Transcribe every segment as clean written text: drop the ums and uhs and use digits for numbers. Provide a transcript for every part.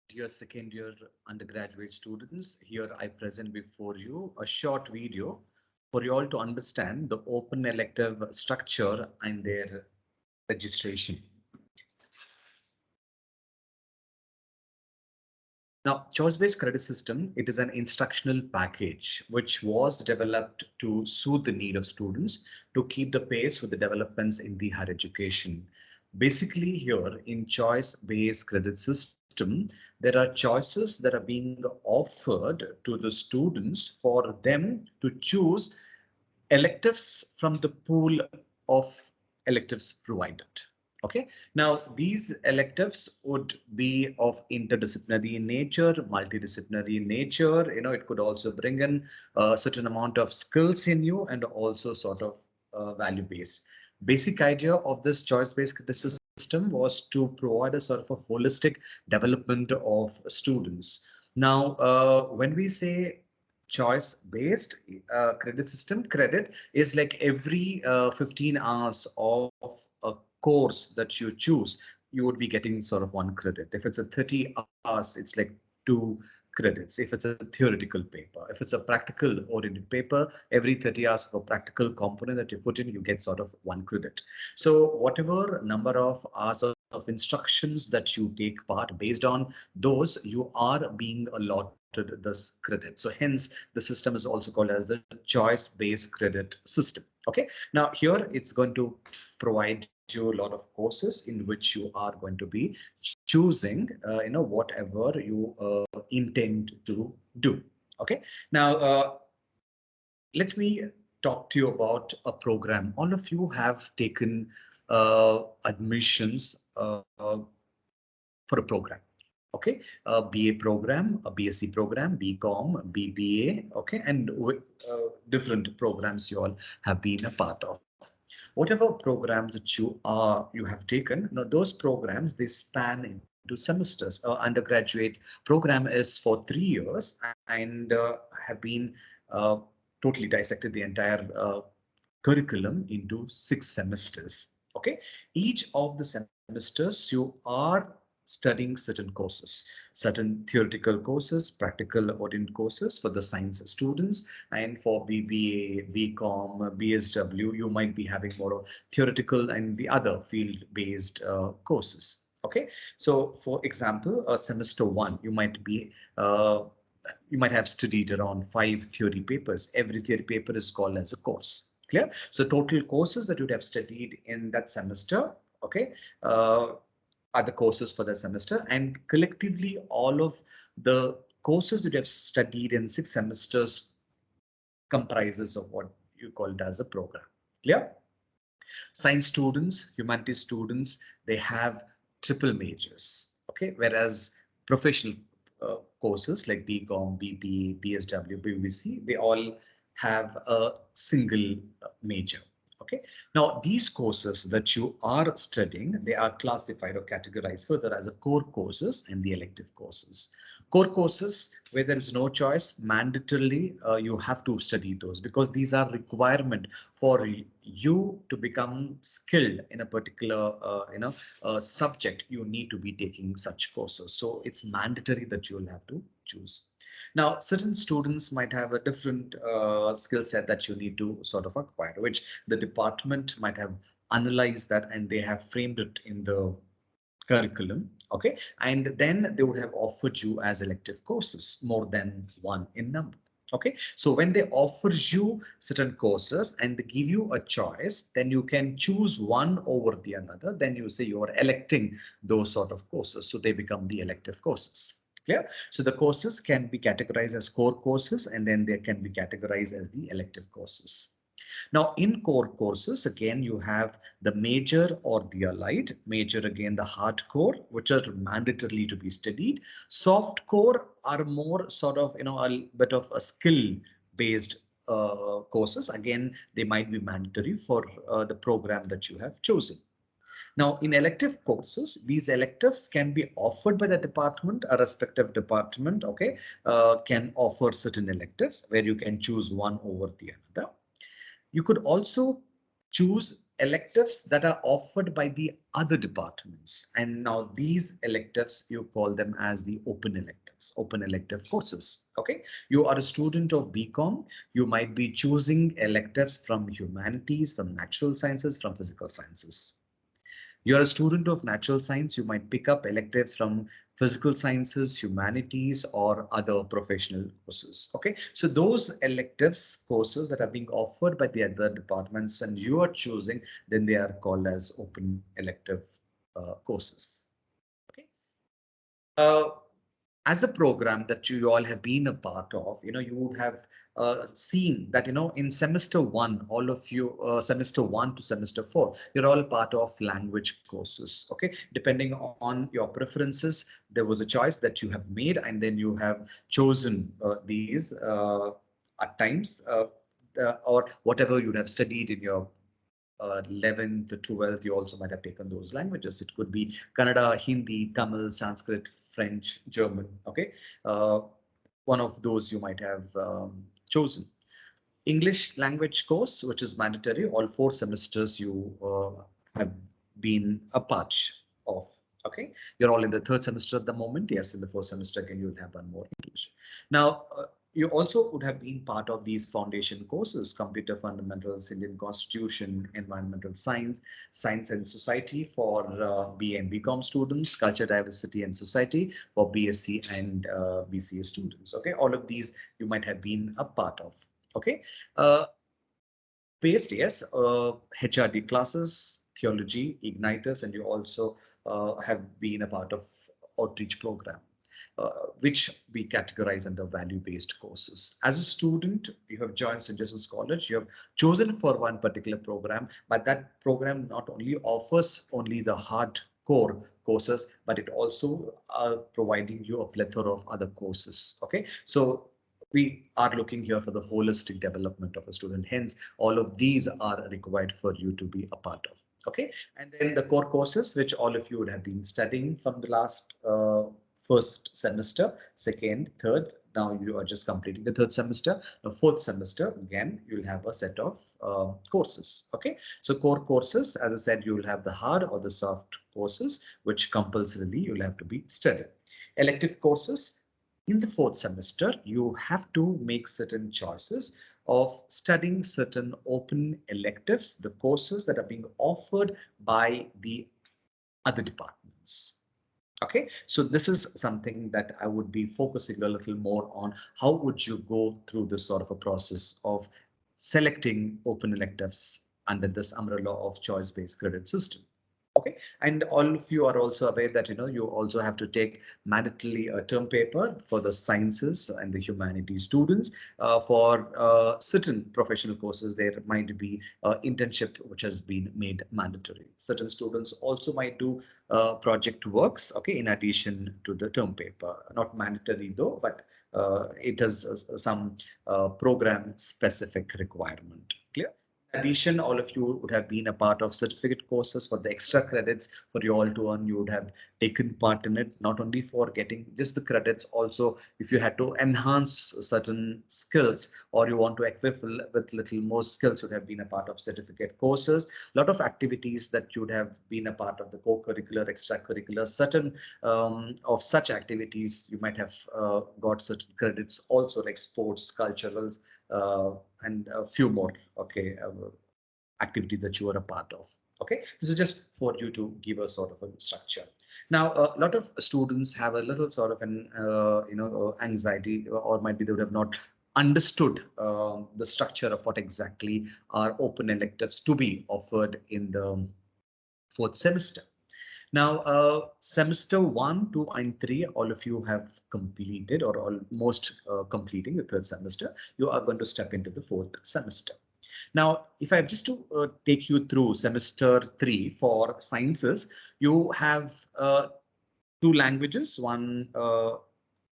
Dear second year undergraduate students, here I present before you a short video for you all to understand the open elective structure and their registration. Now, choice-based credit system, it is an instructional package which was developed to suit the need of students to keep the pace with the developments in the higher education. Basically, here in choice-based credit system, there are choices that are being offered to the students for them to choose electives from the pool of electives provided. Okay, now these electives would be of interdisciplinary in nature, multidisciplinary in nature. It could also bring in a certain amount of skills in you and also sort of value based. Basic idea of this choice-based system was to provide a sort of a holistic development of students. Now, when we say choice based credit system, credit is like every 15 hours of a course that you choose, you would be getting sort of one credit. If it's a 30 hours, it's like two credits. If it's a theoretical paper, if it's a practical oriented paper, every 30 hours of a practical component that you put in, you get sort of one credit. So whatever number of hours of instructions that you take part, based on those, you are being allotted this credit. So hence the system is also called as the choice-based credit system. Okay, now here it's going to provide you a lot of courses in which you are going to be choosing whatever you intend to do. Okay, now let me talk to you about a program. All of you have taken admissions for a program. Okay, a BA program, a BSc program, BCom, BBA, okay, and different programs you all have been a part of. Whatever programs that you have taken, those programs, they span into semesters. Undergraduate program is for 3 years and have been uh, totally dissected the entire curriculum into 6 semesters. Okay, each of the semesters you are studying certain courses, certain theoretical courses, practical oriented courses for the science students, and for BBA, BCom, BSW, you might be having more of theoretical and the other field-based courses. Okay, so for example, semester one, you might have studied around 5 theory papers. Every theory paper is called as a course. Clear? So total courses that you'd have studied in that semester, okay, are the courses for that semester, and collectively all of the courses that you have studied in 6 semesters comprises of what you called as a program. Clear? Science students, humanities students, they have triple majors. Okay, whereas professional courses like BCom, BPA, BSW, BBC, they all have a single major. Okay, now these courses that you are studying, they are classified or categorized further as a core courses and the elective courses. Core courses where there is no choice, mandatorily you have to study those, because these are requirement for you to become skilled in a particular subject. You need to be taking such courses, so it's mandatory that you'll have to choose. Now certain students might have a different skill set that you need to sort of acquire, which the department might have analyzed that and they have framed it in the curriculum. Okay, and then they would have offered you as elective courses, more than one in number. Okay, so when they offer you certain courses and they give you a choice, then you can choose one over the another. Then you say you are electing those sort of courses, so they become the elective courses. Clear? So the courses can be categorized as core courses, and then they can be categorized as the elective courses. Now, in core courses, again, you have the major or the allied. Major, again, the hardcore, which are mandatorily to be studied. Soft core are more sort of, a bit of a skill based courses. Again, they might be mandatory for the program that you have chosen. Now, in elective courses, these electives can be offered by the department. A respective department, okay, can offer certain electives where you can choose one over the other. You could also choose electives that are offered by the other departments. And now these electives, you call them as the open electives, open elective courses. Okay, you are a student of BCom, you might be choosing electives from humanities, from natural sciences, from physical sciences. You're a student of natural science, you might pick up electives from physical sciences, humanities, or other professional courses. Okay, so those electives courses that are being offered by the other departments and you are choosing, then they are called as open elective courses. Okay. As a program that you all have been a part of, you would have seen that, in semester one, all of you, semester one to semester four, you're all part of language courses. Okay, depending on your preferences, there was a choice that you have made, and then you have chosen these at times, or whatever you have studied in your 11th to 12th, you also might have taken those languages. It could be Kannada, Hindi, Tamil, Sanskrit, French, German. Okay, one of those you might have chosen. English language course, which is mandatory, all 4 semesters you have been a part of. Okay, you're all in the 3rd semester at the moment. Yes, in the 4th semester again, you'll have one more English. Now, you also would have been part of these foundation courses: computer fundamentals, Indian Constitution, environmental science, science and society for BA and BCom students, culture, diversity and society for BSc and BCA students. Okay, all of these you might have been a part of. Okay, based, yes, HRD classes, theology, igniters, and you also have been a part of outreach program, which we categorize under value-based courses. As a student, you have joined St. Joseph's College, you have chosen for one particular program, but that program not only offers only the hardcore courses, but it also providing you a plethora of other courses. Okay, so we are looking here for the holistic development of a student. Hence, all of these are required for you to be a part of. Okay, and then the core courses, which all of you would have been studying from the last first semester, second, third. Now you are just completing the 3rd semester. The 4th semester, again, you'll have a set of courses. Okay, so core courses, as I said, you'll have the hard or the soft courses, which compulsorily you'll have to be studying. Elective courses, in the 4th semester, you have to make certain choices of studying certain open electives, the courses that are being offered by the other departments. Okay, so this is something that I would be focusing a little more on. How would you go through this sort of a process of selecting open electives under this umbrella of choice-based credit system? Okay, and all of you are also aware that you also have to take mandatorily a term paper for the sciences and the humanities students. For certain professional courses, there might be internship which has been made mandatory. Certain students also might do project works, okay, in addition to the term paper. Not mandatory though, but it has some program specific requirement. Clear? In addition, all of you would have been a part of certificate courses for the extra credits for you all to earn. You would have taken part in it, not only for getting just the credits, also if you had to enhance certain skills or you want to equip with little more skills, would have been a part of certificate courses. A lot of activities that you would have been a part of the co-curricular, extracurricular, certain of such activities, you might have got certain credits also, like sports, culturals, and a few more, okay, activities that you are a part of. Okay, this is just for you to give a sort of a structure. Now, a lot of students have a little sort of an anxiety, or might be they would have not understood the structure of what exactly are open electives to be offered in the 4th semester. Now, semester 1, 2, and 3, all of you have completed or almost completing the 3rd semester. You are going to step into the 4th semester. Now, if I have just to take you through semester 3 for sciences, you have 2 languages, one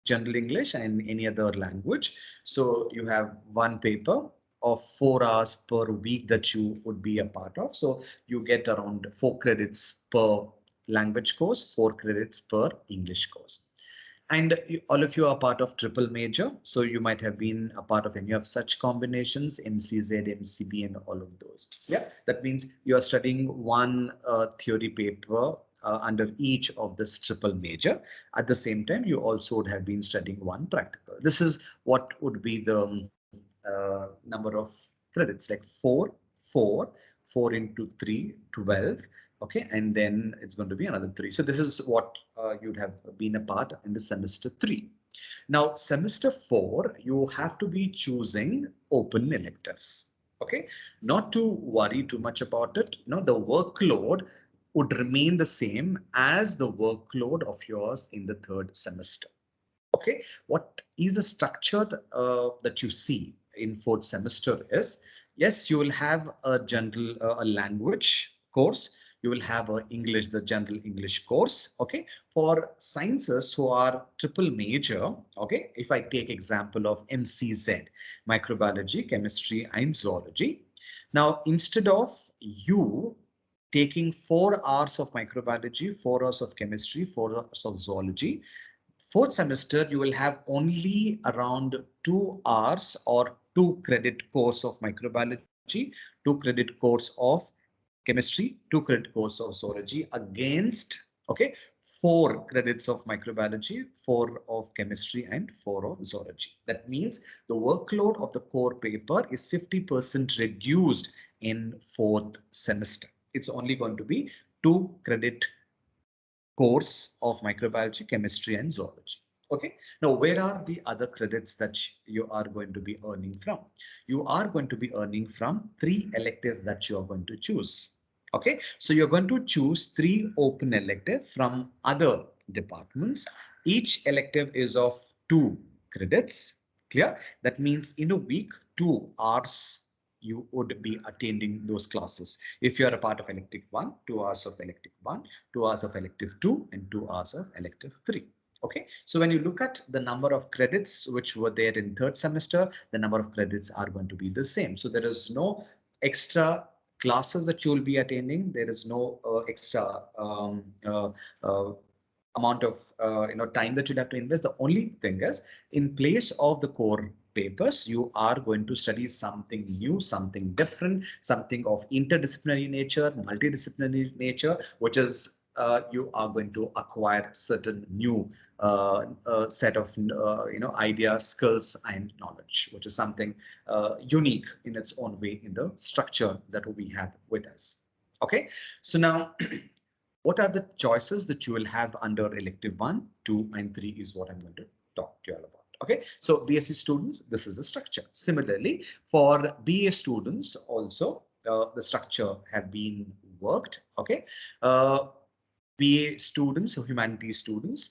general English and any other language. So you have one paper of 4 hours per week that you would be a part of. So you get around 4 credits per language course, 4 credits per English course. And all of you are part of triple major, so you might have been a part of any of such combinations, MCZ, MCB, and all of those. Yeah, that means you are studying one theory paper under each of this triple major. At the same time, you also would have been studying one practical. This is what would be the number of credits, like 4 into 3, 12. Okay, and then it's going to be another 3. So this is what you'd have been a part in the semester 3. Now, semester 4, you have to be choosing open electives. Okay, not to worry too much about it. No, the workload would remain the same as the workload of yours in the third semester. Okay, what is the structure that you see in fourth semester is, yes, you will have a general a language course. You will have a English, the general English course. Okay, for sciences who are triple major. Okay, if I take example of MCZ, microbiology, chemistry, and zoology. Now, instead of you taking 4 hours of microbiology, 4 hours of chemistry, 4 hours of zoology, fourth semester, you will have only around 2 hours or 2 credit course of microbiology, 2 credit course of chemistry, 2 credit course of zoology against, okay, 4 credits of microbiology, 4 of chemistry, and 4 of zoology. That means the workload of the core paper is 50% reduced in fourth semester. It's only going to be 2 credit course of microbiology, chemistry, and zoology. Okay. Now, where are the other credits that you are going to be earning from? You are going to be earning from 3 electives that you are going to choose. Okay. So you're going to choose 3 open electives from other departments. Each elective is of 2 credits. Clear? That means in a week, 2 hours you would be attending those classes. If you are a part of elective 1, 2 hours of elective 1, 2 hours of elective 2, and 2 hours of elective 3. Okay, so when you look at the number of credits which were there in third semester, the number of credits are going to be the same. So there is no extra classes that you will be attending. There is no extra amount of time that you'd have to invest. The only thing is, in place of the core papers, you are going to study something new, something different, something of interdisciplinary nature, multidisciplinary nature, which is you are going to acquire certain new set of ideas, skills, and knowledge, which is something unique in its own way in the structure that we have with us. Okay, so now what are the choices that you will have under elective 1, 2, and 3 is what I'm going to talk to you all about. Okay, so BSc students, this is the structure. Similarly, for BA students also, the structure have been worked. Okay, BA students or humanities students,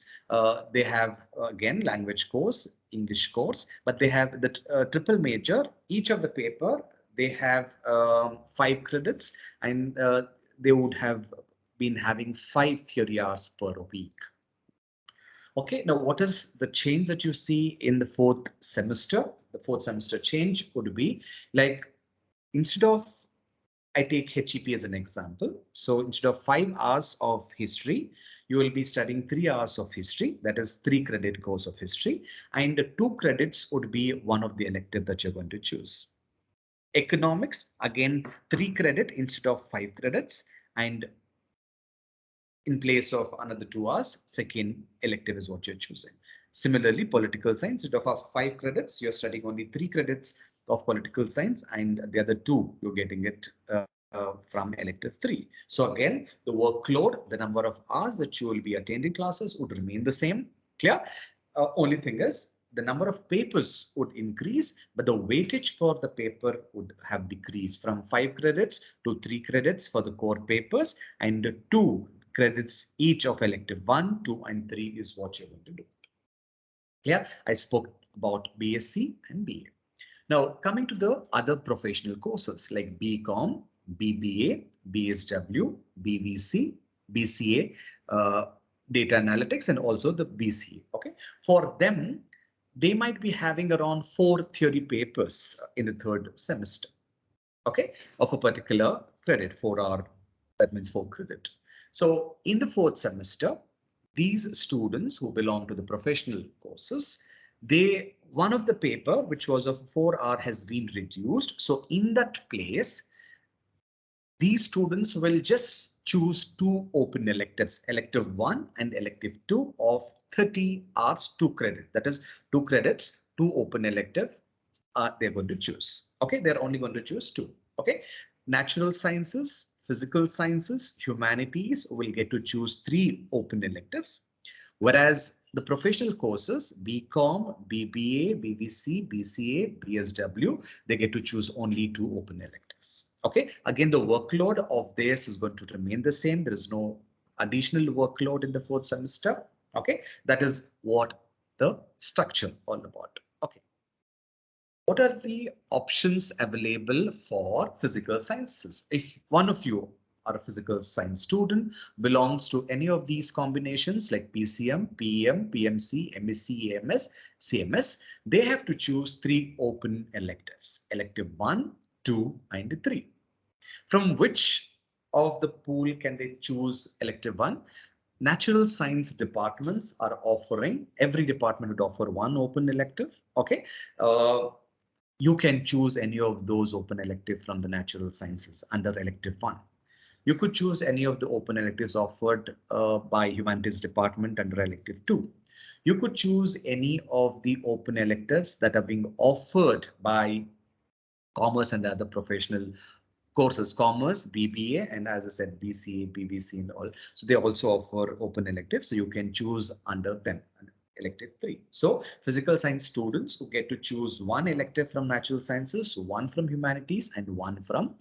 they have again language course, English course, but they have the triple major. Each of the paper they have 5 credits, and they would have been having 5 theory hours per week. Okay, now what is the change that you see in the fourth semester? The fourth semester change would be like, instead of, I take HEP as an example. So instead of 5 hours of history, you will be studying 3 hours of history. That is 3 credit course of history. And 2 credits would be one of the elective that you're going to choose. Economics, again, 3 credit instead of 5 credits. And in place of another 2 hours, second elective is what you're choosing. Similarly, political science, instead of 5 credits, you're studying only 3 credits of political science, and the other 2, you're getting it from elective 3. So again, the workload, the number of hours that you will be attending classes would remain the same. Clear? Only thing is, the number of papers would increase, but the weightage for the paper would have decreased from 5 credits to 3 credits for the core papers, and 2 credits each of elective 1, 2, and 3 is what you're going to do. Yeah, I spoke about BSc and BA. Now, coming to the other professional courses like BCom, BBA, BSW, BVC, BCA, data analytics, and also the BCA. Okay, for them, they might be having around 4 theory papers in the third semester. Okay, of a particular credit, 4 hour, that means 4 credit. So in the fourth semester, these students who belong to the professional courses, one of the paper which was of 4 hour has been reduced. So in that place, these students will just choose 2 open electives, elective 1 and elective 2 of 30 hours, 2 credit. That is 2 credits, 2 open elective they're going to choose. Okay, they're only going to choose 2. Okay, natural sciences, physical sciences, humanities will get to choose 3 open electives. Whereas the professional courses, BCom, BBA, BVC, BCA, BSW, they get to choose only 2 open electives. Okay, again, the workload of this is going to remain the same. There is no additional workload in the 4th semester. Okay, that is what the structure all about. Okay. What are the options available for physical sciences? If one of you are a physical science student, belongs to any of these combinations like PCM, PEM, PMC, MSc, AMS, CMS, they have to choose 3 open electives, elective 1, 2, and 3. From which of the pool can they choose elective 1? Natural science departments are offering, every department would offer 1 open elective. Okay. You can choose any of those open electives from the natural sciences under elective 1. You could choose any of the open electives offered by humanities department under elective 2. You could choose any of the open electives that are being offered by commerce and other professional courses, commerce, BBA, and as I said, BCA, BBC, and all. So they also offer open electives. So you can choose under them. Elective 3. So physical science students who get to choose 1 elective from natural sciences, 1 from humanities, and 1 from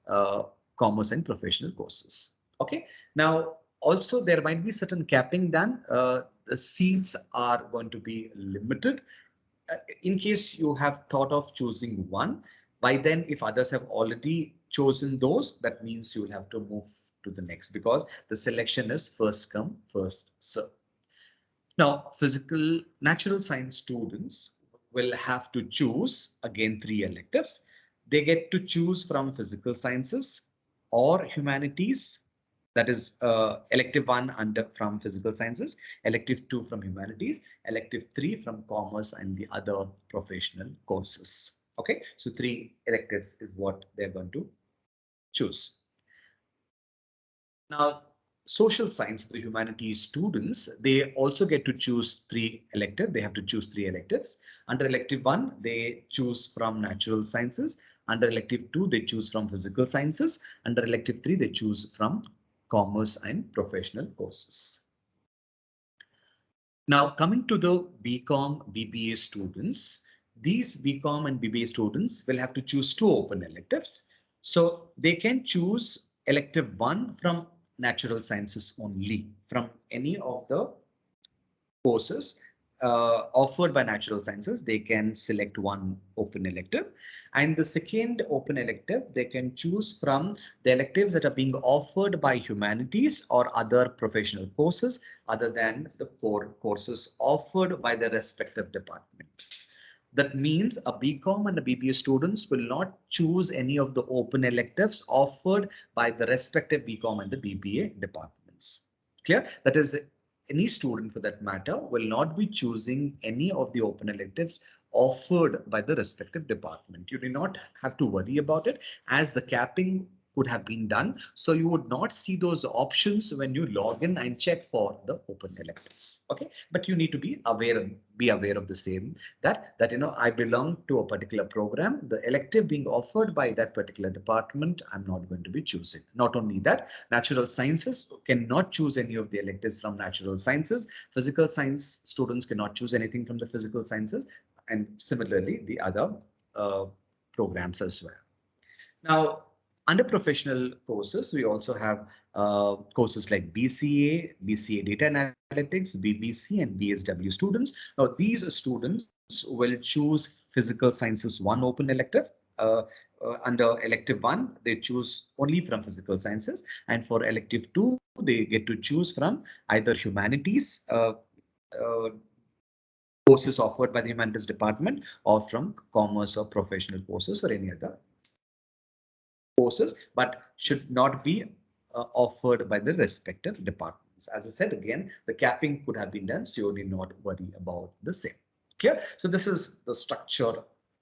uh, commerce and professional courses. Okay. Now, also there might be certain capping done. The seats are going to be limited. In case you have thought of choosing 1, by then if others have already chosen those, that means you will have to move to the next because the selection is first come, first serve. Now, natural science students will have to choose again 3 electives. They get to choose from physical sciences or humanities. That is elective 1 from physical sciences, elective 2 from humanities, elective 3 from commerce and the other professional courses. Okay, so 3 electives is what they're going to choose. Now, social science, the humanities students, they also get to choose 3 electives. They have to choose 3 electives. Under elective 1, they choose from natural sciences. Under elective 2, they choose from physical sciences. Under elective 3, they choose from commerce and professional courses. Now, coming to the BCom, BBA students, these BCom and BBA students will have to choose 2 open electives. So they can choose elective 1 from natural sciences only, from any of the courses offered by natural sciences. They can select 1 open elective, and the second open elective they can choose from the electives that are being offered by humanities or other professional courses other than the core courses offered by the respective department. That means a BCom and a BBA students will not choose any of the open electives offered by the respective BCom and the BBA departments. Clear? That is, any student for that matter will not be choosing any of the open electives offered by the respective department. You do not have to worry about it as the capping could have been done. So you would not see those options when you log in and check for the open electives. Okay, but you need to be aware of the same that I belong to a particular program. The elective being offered by that particular department, I'm not going to be choosing. Not only that, natural sciences cannot choose any of the electives from natural sciences. Physical science students cannot choose anything from the physical sciences, and similarly the other programs as well. Now, under professional courses, we also have courses like BCA Data Analytics, BVC, and BSW students. Now, these students will choose physical sciences 1 open elective. Under elective 1, they choose only from physical sciences, and for elective 2, they get to choose from either humanities courses offered by the humanities department or from commerce or professional courses or any other courses, but should not be offered by the respective departments. students. As I said again, the capping could have been done, so you need not worry about the same. Clear? So this is the structure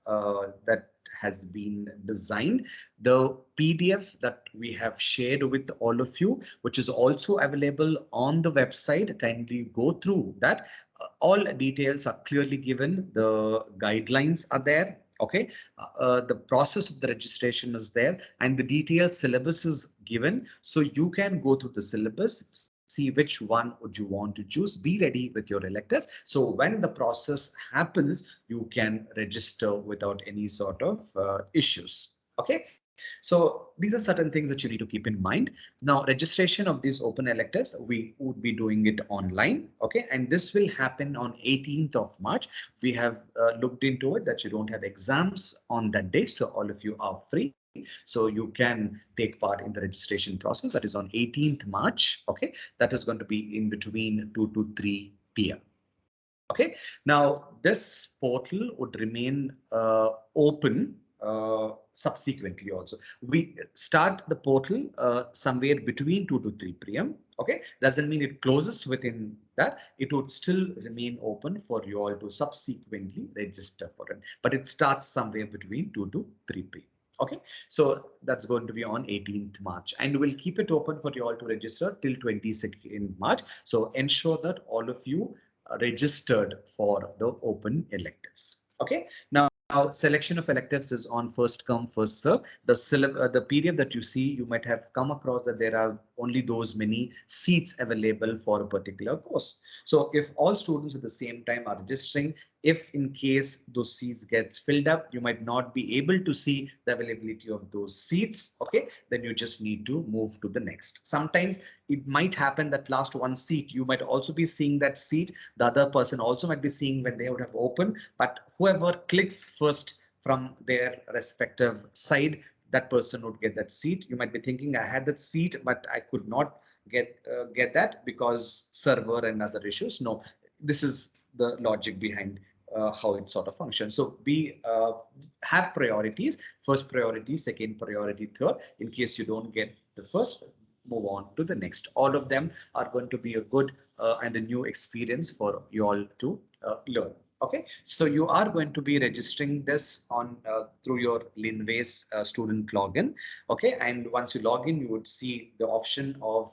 that has been designed. The PDF that we have shared with all of you, which is also available on the website, kindly go through that. All details are clearly given. The guidelines are there. Okay, the process of the registration is there, and the detailed syllabus is given, so you can go through the syllabus, see which one would you want to choose, be ready with your electives. So when the process happens, you can register without any sort of issues. Okay, so these are certain things that you need to keep in mind. Now, registration of these open electives, we would be doing it online. Okay, and this will happen on 18th of March. We have looked into it that you don't have exams on that day, so all of you are free. So you can take part in the registration process. That is on 18th March. Okay, that is going to be in between 2 to 3 p.m. Okay, now this portal would remain open subsequently also. We start the portal somewhere between 2 to 3 p.m. Okay, doesn't mean it closes within that. It would still remain open for you all to subsequently register for it. But it starts somewhere between 2 to 3 p.m. Okay, so that's going to be on 18th March, and we'll keep it open for you all to register till 22nd March. So ensure that all of you registered for the open electives. Okay, now selection of electives is on first come first serve. The PDF that you see, you might have come across that there are only those many seats available for a particular course. So if all students at the same time are registering, if in case those seats get filled up, you might not be able to see the availability of those seats. Okay, then you just need to move to the next. Sometimes it might happen that last one seat, you might also be seeing that seat. The other person also might be seeing when they would have opened, but whoever clicks first from their respective side, that person would get that seat. You might be thinking, I had that seat, but I could not get that because server and other issues. No, this is the logic behind how it sort of functions. So we have priorities: first priority, second priority, third. In case you don't get the first, move on to the next. All of them are going to be a good and a new experience for you all to learn. Okay, so you are going to be registering this on through your Linways student login. Okay, and once you log in, you would see the option of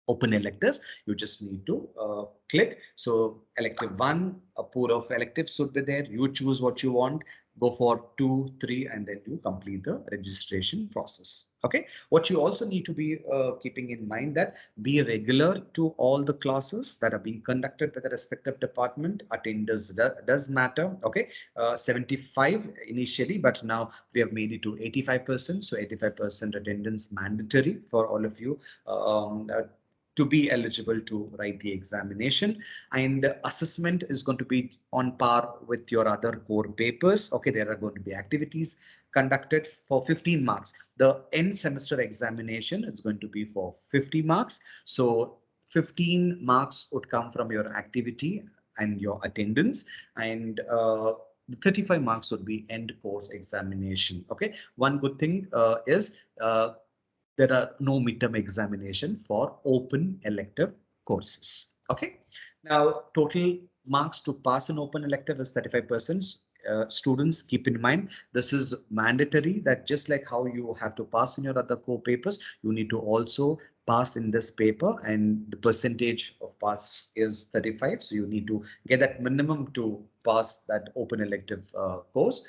open electives. You just need to click. So elective 1, a pool of electives should be there. You choose what you want, go for 2, 3, and then you complete the registration process. Okay, what you also need to be keeping in mind, that be regular to all the classes that are being conducted by the respective department. Attendance does matter. Okay, 75 initially, but now we have made it to 85%. So 85% attendance mandatory for all of you to be eligible to write the examination. And assessment is going to be on par with your other core papers. Okay, there are going to be activities conducted for 15 marks. The end semester examination is going to be for 50 marks. So 15 marks would come from your activity and your attendance, and 35 marks would be end course examination. Okay, one good thing is there are no midterm examination for open elective courses. Okay, now total marks to pass an open elective is 35%. Students, keep in mind, this is mandatory, that just like how you have to pass in your other core papers, you need to also pass in this paper, and the percentage of pass is 35. So you need to get that minimum to pass that open elective course.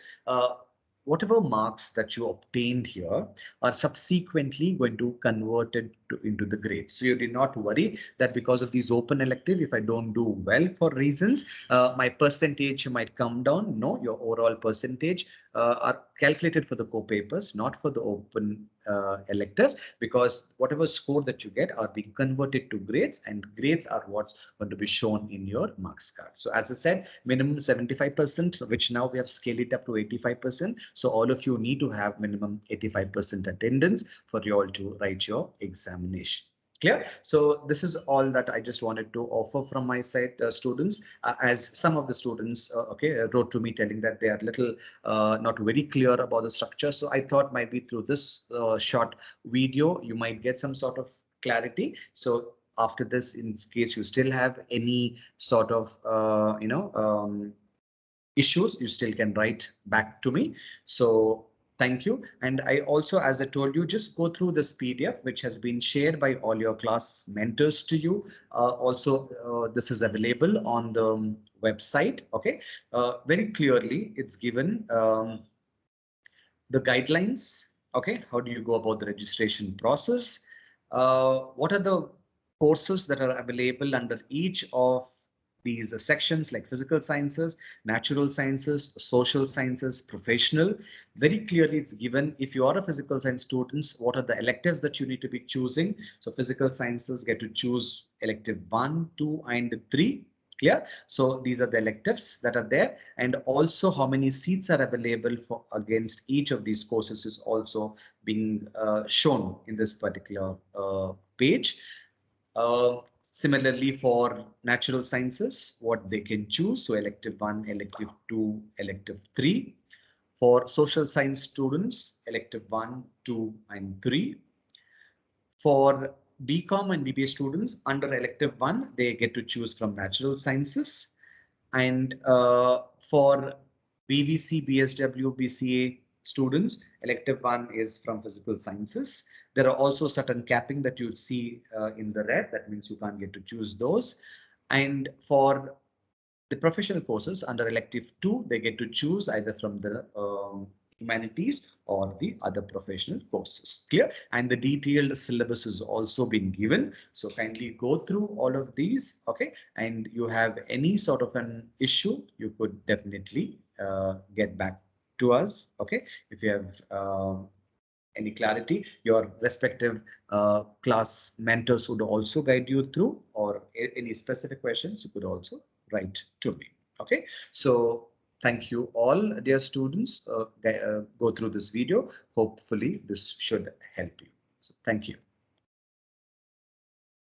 Whatever marks that you obtained here are subsequently going to convert it into the grades. So you did not worry that because of these open elective, if I don't do well for reasons, my percentage might come down. No, your overall percentage are calculated for the core papers, not for the open electives, because whatever score that you get are being converted to grades, and grades are what's going to be shown in your marks card. So as I said, minimum 75%, which now we have scaled it up to 85%. So all of you need to have minimum 85% attendance for you all to write your examination. Clear? So this is all that I just wanted to offer from my side, students, as some of the students wrote to me telling that they are little not very clear about the structure. So I thought maybe through this short video, you might get some sort of clarity. So after this, in case you still have any sort of, issues, you still can write back to me. So thank you. And I also, as I told you, just go through this PDF, which has been shared by all your class mentors to you. This is available on the website. Okay. Very clearly, it's given the guidelines. Okay. How do you go about the registration process? What are the courses that are available under each of these sections, like physical sciences, natural sciences, social sciences, professional? Very clearly it's given. If you are a physical science student, what are the electives that you need to be choosing? So physical sciences get to choose elective 1, 2, and 3. Clear? So these are the electives that are there, and also how many seats are available for against each of these courses is also being shown in this particular page. Similarly, for natural sciences, what they can choose. So elective 1, elective 2, elective 3. For social science students, elective 1, 2, and 3. For BCom and BBA students, under elective 1, they get to choose from natural sciences. And for BVC, BSW, BCA students, elective 1 is from physical sciences. There are also certain capping that you'll see in the red. That means you can't get to choose those. And for the professional courses under elective 2, they get to choose either from the humanities or the other professional courses. Clear? And the detailed syllabus is also been given. So kindly go through all of these. Okay. And you have any sort of an issue, you could definitely get back to us. Okay. If you have any clarity, your respective class mentors would also guide you through, or any specific questions you could also write to me. Okay, so thank you all, dear students. Go through this video. Hopefully this should help you. So thank you.